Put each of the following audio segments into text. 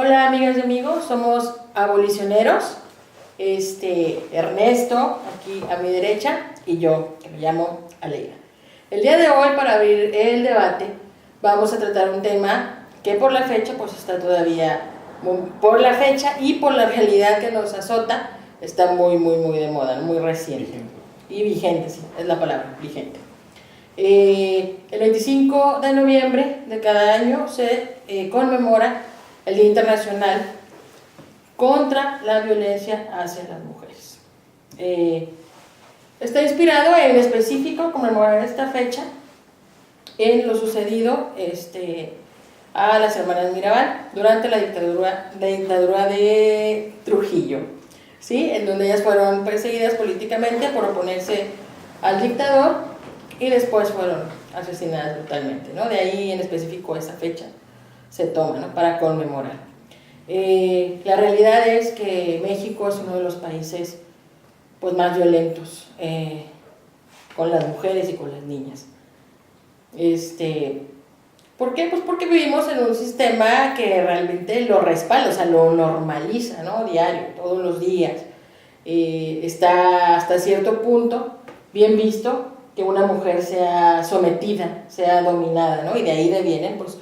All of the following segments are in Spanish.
Hola amigas y amigos, somos abolicioneros, Ernesto, aquí a mi derecha, y yo, que me llamo Aleida. El día de hoy, para abrir el debate, vamos a tratar un tema que por la fecha, pues está todavía, por la fecha y por la realidad que nos azota, está muy de moda, muy reciente. Vigente. Y vigente, sí, es la palabra, vigente. El 25 de noviembre de cada año se conmemora el Día Internacional contra la Violencia hacia las Mujeres. Está inspirado en específico conmemorar esta fecha en lo sucedido a las hermanas Mirabal durante la dictadura de Trujillo, ¿sí? En donde ellas fueron perseguidas políticamente por oponerse al dictador y después fueron asesinadas brutalmente, ¿no? De ahí en específico esa fecha se toma, ¿no?, para conmemorar. La realidad es que México es uno de los países pues, más violentos con las mujeres y con las niñas. ¿Por qué? Pues porque vivimos en un sistema que realmente lo respalda, o sea, lo normaliza, ¿no? Diario, todos los días. Está hasta cierto punto bien visto que una mujer sea sometida, sea dominada, ¿no? Y de ahí devienen pues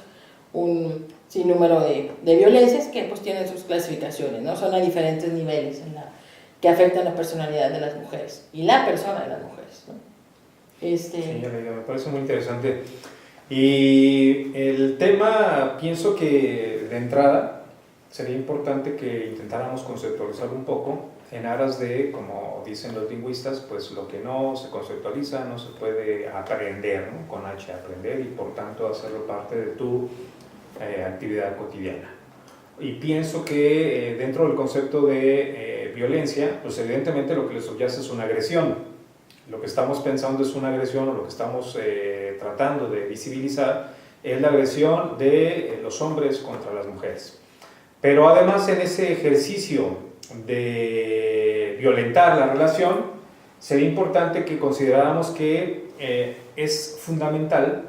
un sinnúmero de violencias que pues tienen sus clasificaciones, ¿no? Son a diferentes niveles que afectan la personalidad de las mujeres y la persona de las mujeres, ¿no? Sí, me parece muy interesante. Y el tema, pienso que de entrada sería importante que intentáramos conceptualizar un poco en aras de, como dicen los lingüistas, pues lo que no se conceptualiza no se puede aprender, ¿no? Con H, aprender, y por tanto hacerlo parte de tu actividad cotidiana. Y pienso que dentro del concepto de violencia, pues evidentemente lo que le subyace es una agresión. Lo que estamos pensando es una agresión, o lo que estamos tratando de visibilizar es la agresión de los hombres contra las mujeres. Pero además, en ese ejercicio de violentar la relación, sería importante que consideráramos que es fundamental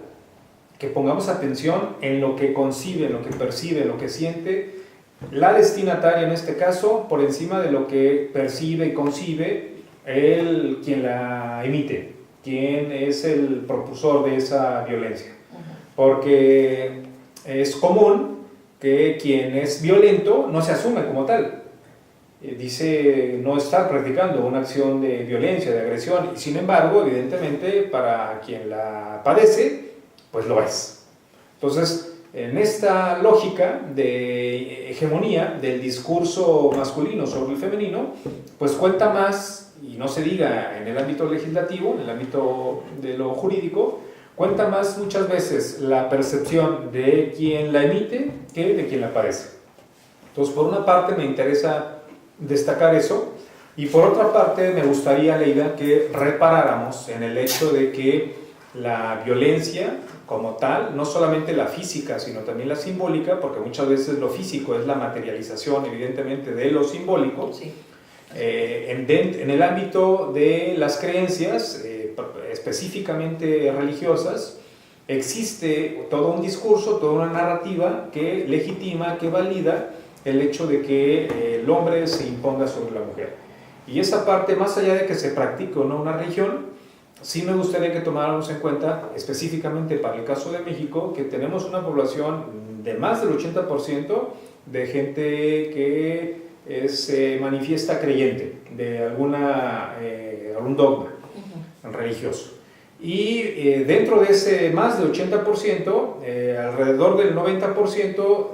que pongamos atención en lo que concibe, en lo que percibe, en lo que siente la destinataria en este caso, por encima de lo que percibe y concibe quien la emite, quien es el propulsor de esa violencia. Porque es común que quien es violento no se asume como tal. Dice no estar practicando una acción de violencia, de agresión, y sin embargo, evidentemente, para quien la padece, pues lo es. Entonces, en esta lógica de hegemonía del discurso masculino sobre el femenino, pues cuenta más, y no se diga en el ámbito legislativo, en el ámbito de lo jurídico, cuenta más muchas veces la percepción de quien la emite que de quien la padece. Entonces, por una parte me interesa destacar eso, y por otra parte me gustaría, Leida, que reparáramos en el hecho de que la violencia como tal, no solamente la física, sino también la simbólica, porque muchas veces lo físico es la materialización, evidentemente, de lo simbólico. Sí. En el ámbito de las creencias, específicamente religiosas, existe todo un discurso, toda una narrativa que legitima, que valida el hecho de que el hombre se imponga sobre la mujer. Y esa parte, más allá de que se practique o no una religión, sí me gustaría que tomáramos en cuenta, específicamente para el caso de México, que tenemos una población de más del 80% de gente que se manifiesta creyente de algún dogma religioso. Y dentro de ese más del 80%, alrededor del 90%,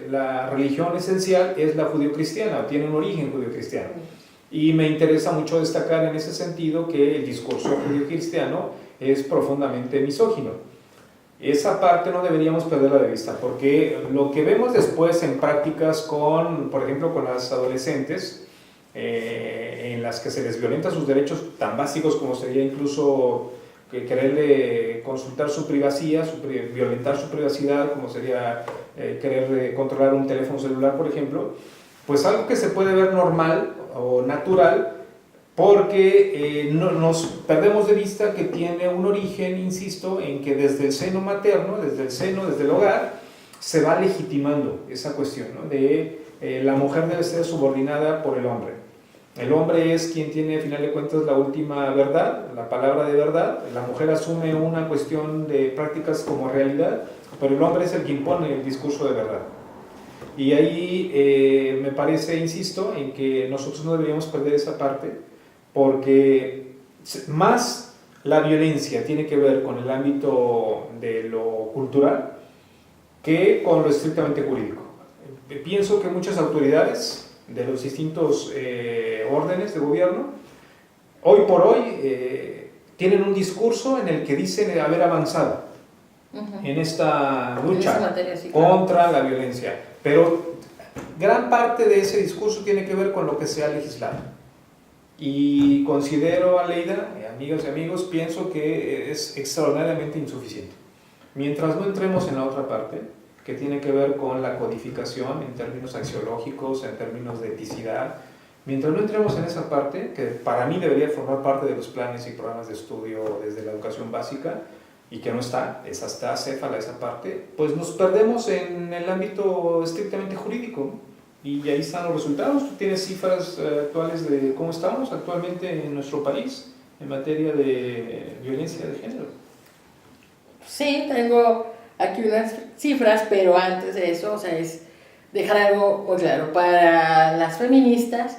la religión esencial es la judio-cristiana, o tiene un origen judio-cristiano. Y me interesa mucho destacar en ese sentido que el discurso judio-cristiano es profundamente misógino. Esa parte no deberíamos perderla de vista, porque lo que vemos después en prácticas por ejemplo, con las adolescentes, en las que se les violenta sus derechos tan básicos como sería incluso quererle consultar su privacidad, violentar su privacidad, como sería querer controlar un teléfono celular, por ejemplo, pues algo que se puede ver normal o natural, porque nos perdemos de vista que tiene un origen, insisto, en que desde el seno materno, desde el hogar, se va legitimando esa cuestión, ¿no? De la mujer debe ser subordinada por el hombre. El hombre es quien tiene, a final de cuentas, la última verdad, la palabra de verdad. La mujer asume una cuestión de prácticas como realidad, pero el hombre es el que impone el discurso de verdad. Y ahí me parece, insisto, en que nosotros no deberíamos perder esa parte, porque más la violencia tiene que ver con el ámbito de lo cultural que con lo estrictamente jurídico. Pienso que muchas autoridades de los distintos órdenes de gobierno, hoy por hoy tienen un discurso en el que dicen haber avanzado en esta lucha en materia, sí, contra la violencia, pero gran parte de ese discurso tiene que ver con lo que se ha legislado. Y considero, Aleida, amigas y amigos, pienso que es extraordinariamente insuficiente. Mientras no entremos en la otra parte, que tiene que ver con la codificación en términos axiológicos, en términos de eticidad. Mientras no entremos en esa parte, que para mí debería formar parte de los planes y programas de estudio desde la educación básica, y que no está, esa está acéfala esa parte, pues nos perdemos en el ámbito estrictamente jurídico, y ahí están los resultados. Tú tienes cifras actuales de cómo estamos actualmente en nuestro país en materia de violencia de género. Sí, tengo aquí unas cifras, pero antes de eso, o sea, es dejar algo muy claro. Para las feministas,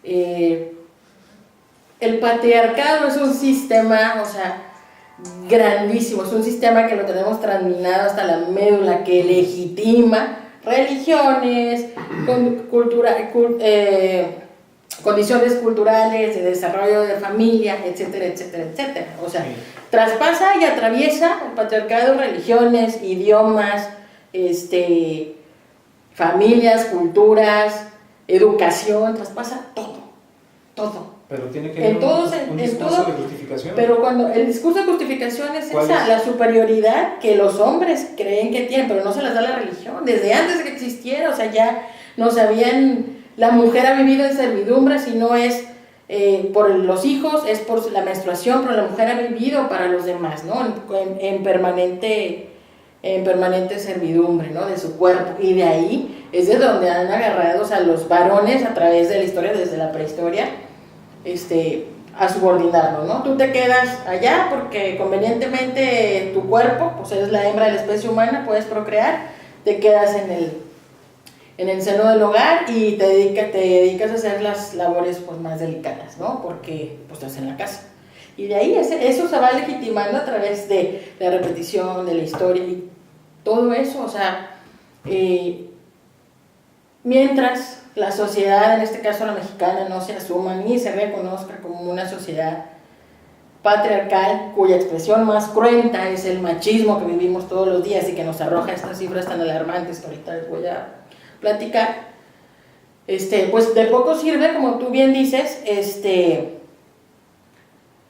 el patriarcado es un sistema, o sea, grandísimo, es un sistema que lo tenemos transminado hasta la médula, que legitima religiones, condiciones culturales, de desarrollo de familia, etcétera, etcétera, etcétera. O sea, traspasa y atraviesa el patriarcado religiones, idiomas, familias, culturas, educación, traspasa todo. Pero tiene que haber un discurso de justificación. Pero cuando el discurso de justificación es esa, la superioridad que los hombres creen que tienen, pero no se las da la religión, desde antes de que existiera, o sea, ya no sabían, la mujer ha vivido en servidumbre, si no es por los hijos, es por la menstruación, pero la mujer ha vivido para los demás, ¿no? En permanente servidumbre, ¿no? De su cuerpo, y de ahí es de donde han agarrado, o sea, los varones a través de la historia, desde la prehistoria, a subordinarlo, ¿no? Tú te quedas allá porque convenientemente tu cuerpo, pues eres la hembra de la especie humana, puedes procrear, te quedas en el seno del hogar y te dedicas a hacer las labores pues más delicadas, ¿no? Porque pues estás en la casa. Y de ahí eso se va legitimando a través de la repetición de la historia y todo eso, o sea, mientras la sociedad, en este caso la mexicana, no se asuma ni se reconozca como una sociedad patriarcal, cuya expresión más cruenta es el machismo que vivimos todos los días y que nos arroja estas cifras tan alarmantes que ahorita les voy a platicar, pues de poco sirve, como tú bien dices,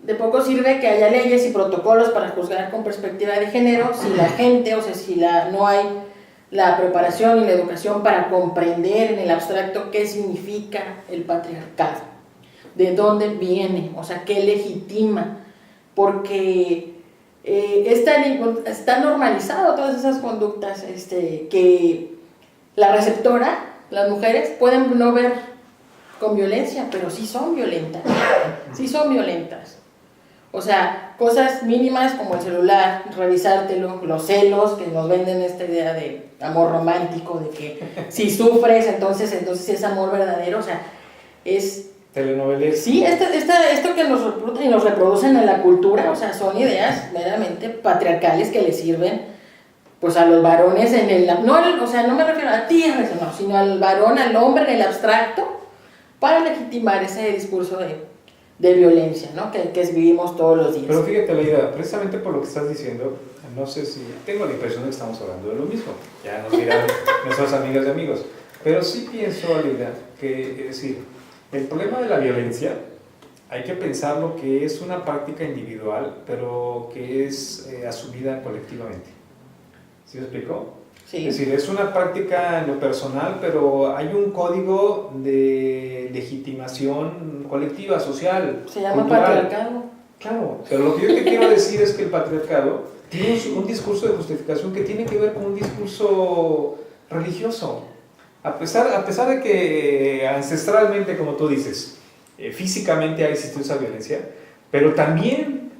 de poco sirve que haya leyes y protocolos para juzgar con perspectiva de género si la gente, o sea, si no hay la preparación y la educación para comprender en el abstracto qué significa el patriarcado, de dónde viene, o sea, qué legitima, porque está normalizado todas esas conductas que la receptora, las mujeres, pueden no ver con violencia, pero sí son violentas, O sea, cosas mínimas como el celular, revisártelo, los celos, que nos venden esta idea de amor romántico, de que si sufres, entonces es amor verdadero, o sea, es... Telenovelas. Sí, esto que nos reclutan y nos reproducen en la cultura, o sea, son ideas meramente patriarcales que le sirven pues a los varones no me refiero a ti, no, sino al varón, al hombre en el abstracto, para legitimar ese discurso de violencia, ¿no? que vivimos todos los días. Pero fíjate, Aleida, precisamente por lo que estás diciendo, no sé si tengo la impresión de que estamos hablando de lo mismo, ya nos dirán nuestras amigas y amigos, pero sí pienso, Aleida, que, es decir, el problema de la violencia hay que pensarlo que es una práctica individual, pero que es asumida colectivamente. ¿Sí me explico? Sí. Es decir, es una práctica en lo personal, pero hay un código de legitimación colectiva, social, se llama cultural. patriarcado. Claro, pero lo que yo te quiero decir es que el patriarcado tiene un discurso de justificación que tiene que ver con un discurso religioso. A pesar de que ancestralmente, como tú dices, físicamente ha existido esa violencia, pero también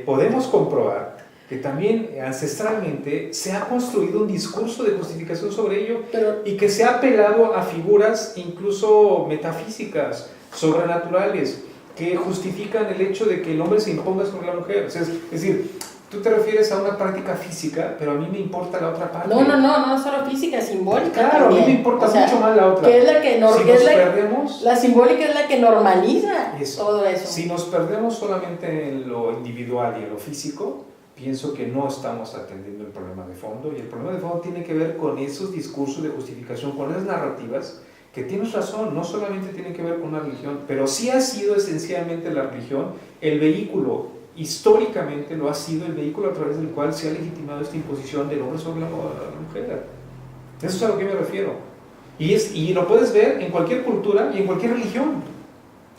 podemos comprobar que también ancestralmente se ha construido un discurso de justificación sobre ello, y que se ha apelado a figuras incluso metafísicas, sobrenaturales, que justifican el hecho de que el hombre se imponga sobre la mujer. O sea, es decir, tú te refieres a una práctica física, pero a mí me importa la otra parte. No solo física, simbólica. Claro, también. A mí me importa mucho más la otra. Que es la que perdemos, la simbólica es la que normaliza todo eso. Si nos perdemos solamente en lo individual y en lo físico, pienso que no estamos atendiendo el problema de fondo, y el problema de fondo tiene que ver con esos discursos de justificación, con esas narrativas, que tienes razón, no solamente tienen que ver con la religión, pero sí ha sido esencialmente la religión el vehículo, históricamente lo ha sido el vehículo a través del cual se ha legitimado esta imposición del hombre sobre la mujer. Eso es a lo que me refiero. Y lo puedes ver en cualquier cultura y en cualquier religión.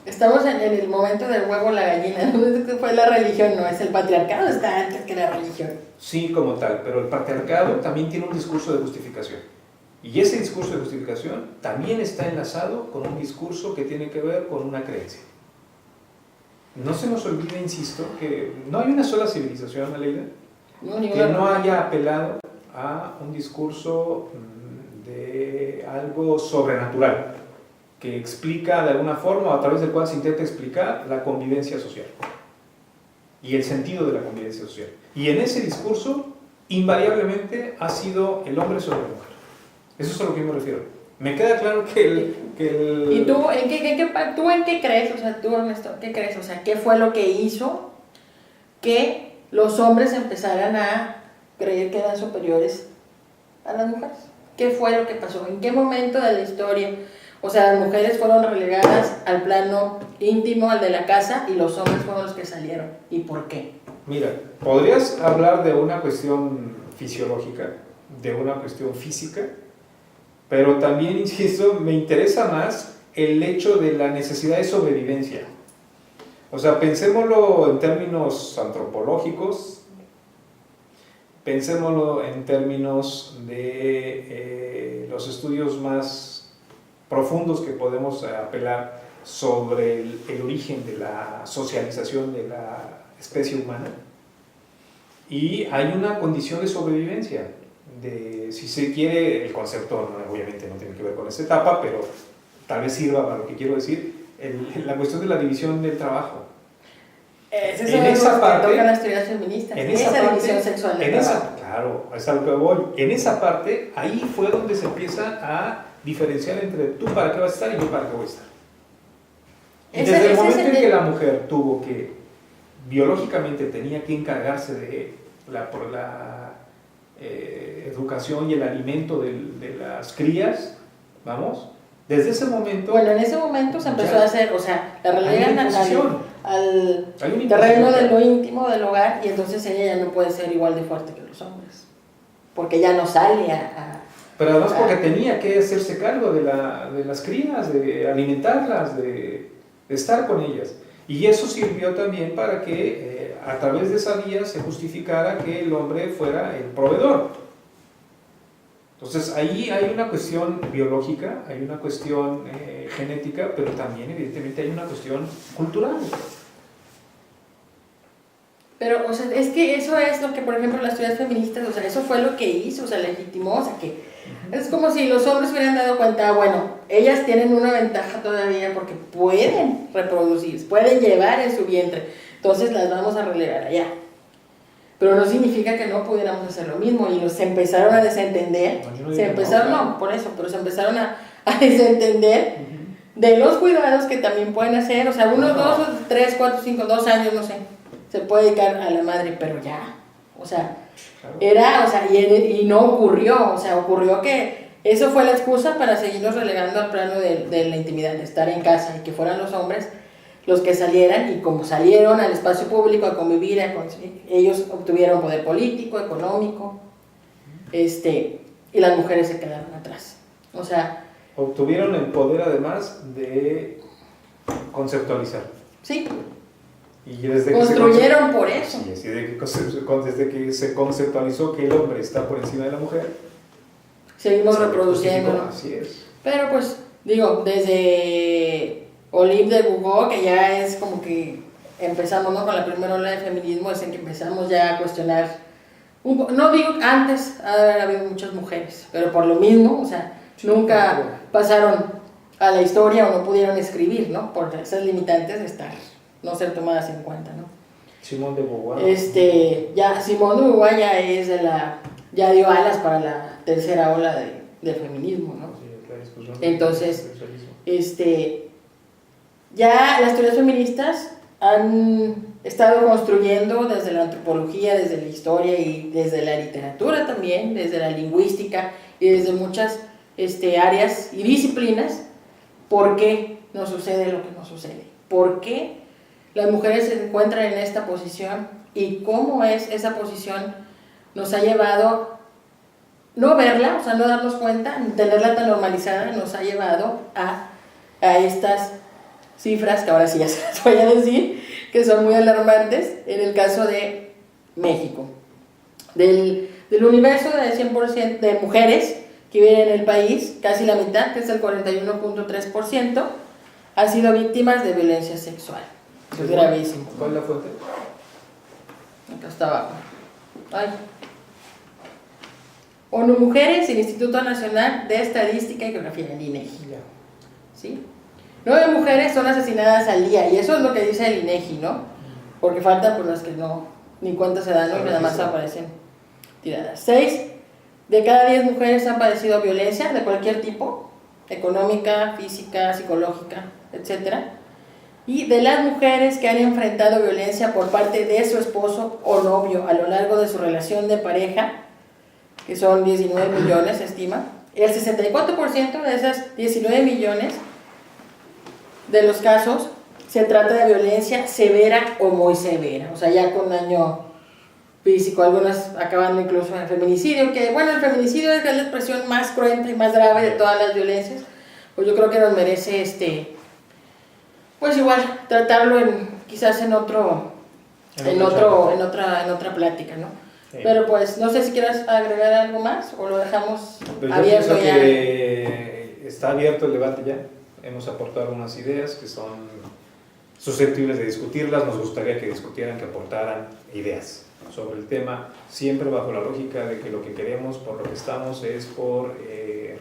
Estamos en el momento del huevo la gallina. No fue la religión, no, es el patriarcado, está antes que la religión. Sí, como tal, pero el patriarcado también tiene un discurso de justificación. Y ese discurso de justificación también está enlazado con un discurso que tiene que ver con una creencia. No se nos olvide, insisto, que no hay una sola civilización, Aleida, que no haya apelado a un discurso de algo sobrenatural, que explica de alguna forma, o a través del cual se intenta explicar la convivencia social y el sentido de la convivencia social. Y en ese discurso, invariablemente, ha sido el hombre sobre la mujer. Eso es a lo que me refiero. Me queda claro que el... ¿Y tú en qué crees? O sea, tú, Ernesto, ¿qué crees? O sea, ¿qué fue lo que hizo que los hombres empezaran a creer que eran superiores a las mujeres? ¿Qué fue lo que pasó? ¿En qué momento de la historia? O sea, las mujeres fueron relegadas al plano íntimo, al de la casa, y los hombres fueron los que salieron. ¿Y por qué? Mira, podrías hablar de una cuestión fisiológica, de una cuestión física, pero también, insisto, me interesa más el hecho de la necesidad de sobrevivencia. O sea, pensémoslo en términos antropológicos, pensémoslo en términos de los estudios más profundos que podemos apelar sobre el origen de la socialización de la especie humana. Y hay una condición de sobrevivencia, si se quiere, el concepto obviamente no tiene que ver con esta etapa, pero tal vez sirva para lo que quiero decir, la cuestión de la división del trabajo. Es eso en esa parte que tocan las teorías feministas, en esa división sexual del trabajo. Claro, es a lo que voy. En esa parte, ahí fue donde se empieza a diferenciar entre tú para qué vas a estar y yo para qué voy a estar. Y desde el momento en que la mujer tuvo que, biológicamente tenía que encargarse de la educación y el alimento de las crías, vamos, desde ese momento... Bueno, en ese momento se empezó a hacer, o sea, la relegan al terreno de lo íntimo del hogar, y entonces ella ya no puede ser igual de fuerte que los hombres, porque ya no sale pero además porque tenía que hacerse cargo de las crías, de alimentarlas, de estar con ellas. Y eso sirvió también para que a través de esa vía se justificara que el hombre fuera el proveedor. Entonces ahí hay una cuestión biológica, hay una cuestión genética, pero también evidentemente hay una cuestión cultural. Pero, o sea, es que eso es lo que, por ejemplo, las teorías feministas, o sea, eso fue lo que hizo, o sea, legitimó, o sea, que es como si los hombres hubieran dado cuenta, bueno, ellas tienen una ventaja todavía porque pueden reproducirse, pueden llevar en su vientre, entonces las vamos a relegar allá. Pero no significa que no pudiéramos hacer lo mismo, y se empezaron a desentender, se empezaron a desentender de los cuidados que también pueden hacer, o sea, unos 2, 3, 4, 5, 2 años, no sé, se puede dedicar a la madre, pero ya, o sea, era, o sea, y no ocurrió, o sea, ocurrió que eso fue la excusa para seguirnos relegando al plano de la intimidad, de estar en casa, y que fueran los hombres los que salieran, y como salieron al espacio público a convivir, ellos obtuvieron poder político, económico, y las mujeres se quedaron atrás, o sea... Obtuvieron el poder además de conceptualizar. Sí. Y desde construyeron por eso. Sí, desde que se conceptualizó que el hombre está por encima de la mujer, seguimos reproduciendo. Así es. Pero pues, digo, desde Olive de Gougot, que ya es como que empezamos, ¿no?, con la primera ola de feminismo, es en que empezamos ya a cuestionar, no digo antes ha habido muchas mujeres, pero por lo mismo, o sea, nunca pasaron a la historia o no pudieron escribir, ¿no?, por esas limitantes de estar, no ser tomadas en cuenta, ¿no? Simone de Beauvoir. Ya Simone de Beauvoir ya dio alas para la tercera ola del feminismo, ¿no? Entonces, ya las teorías feministas han estado construyendo desde la antropología, desde la historia y desde la literatura también, desde la lingüística y desde muchas áreas y disciplinas, por qué nos sucede lo que nos sucede, por qué las mujeres se encuentran en esta posición y cómo esa posición nos ha llevado no verla, o sea, no darnos cuenta, tenerla tan normalizada, nos ha llevado a estas cifras, que ahora sí ya se las voy a decir, que son muy alarmantes en el caso de México. Del universo de 100% de mujeres que viven en el país, casi la mitad, que es el 41.3%, han sido víctimas de violencia sexual. Eso es gravísimo. ¿Cuál es la fuente? Acá está abajo. Ay. ONU Mujeres, el Instituto Nacional de Estadística y Geografía, el INEGI. ¿Sí? 9 mujeres son asesinadas al día, y eso es lo que dice el INEGI, ¿no? Porque faltan por las que no, ni cuenta se dan, ¿no? Y nada más aparecen tiradas. 6 de cada 10 mujeres han padecido violencia de cualquier tipo, económica, física, psicológica, etc. Y de las mujeres que han enfrentado violencia por parte de su esposo o novio a lo largo de su relación de pareja, que son 19 millones, se estima, el 64% de esas 19 millones de los casos se trata de violencia severa o muy severa, o sea, ya con daño físico, algunas acabando incluso en feminicidio, que bueno, el feminicidio es la expresión más cruenta y más grave de todas las violencias, pues yo creo que nos merece pues igual tratarlo quizás en otra plática, ¿no? Sí. Pero pues no sé si quieras agregar algo más o lo dejamos abierto ya. Que está abierto el debate ya. Hemos aportado unas ideas que son susceptibles de discutirlas. Nos gustaría que discutieran, que aportaran ideas sobre el tema, siempre bajo la lógica de que lo que queremos, por lo que estamos, es por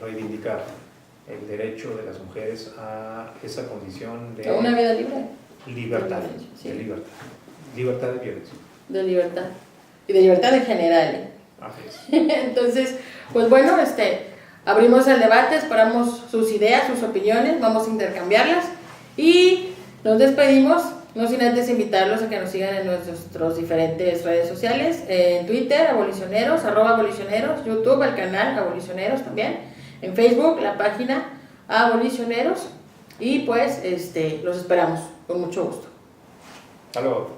reivindicar el derecho de las mujeres a esa condición de una vida libre. Libertad, sí. De libertad. Libertad de violencia. De libertad. Y de libertad en general, ¿eh? Así es. Entonces, pues bueno, abrimos el debate, esperamos sus ideas, sus opiniones, vamos a intercambiarlas y nos despedimos, no sin antes invitarlos a que nos sigan en nuestras diferentes redes sociales, en Twitter, abolicioneros, @abolicioneros, YouTube, el canal Abolicioneros también, en Facebook, la página Abolicioneros, y pues los esperamos con mucho gusto. Hasta luego.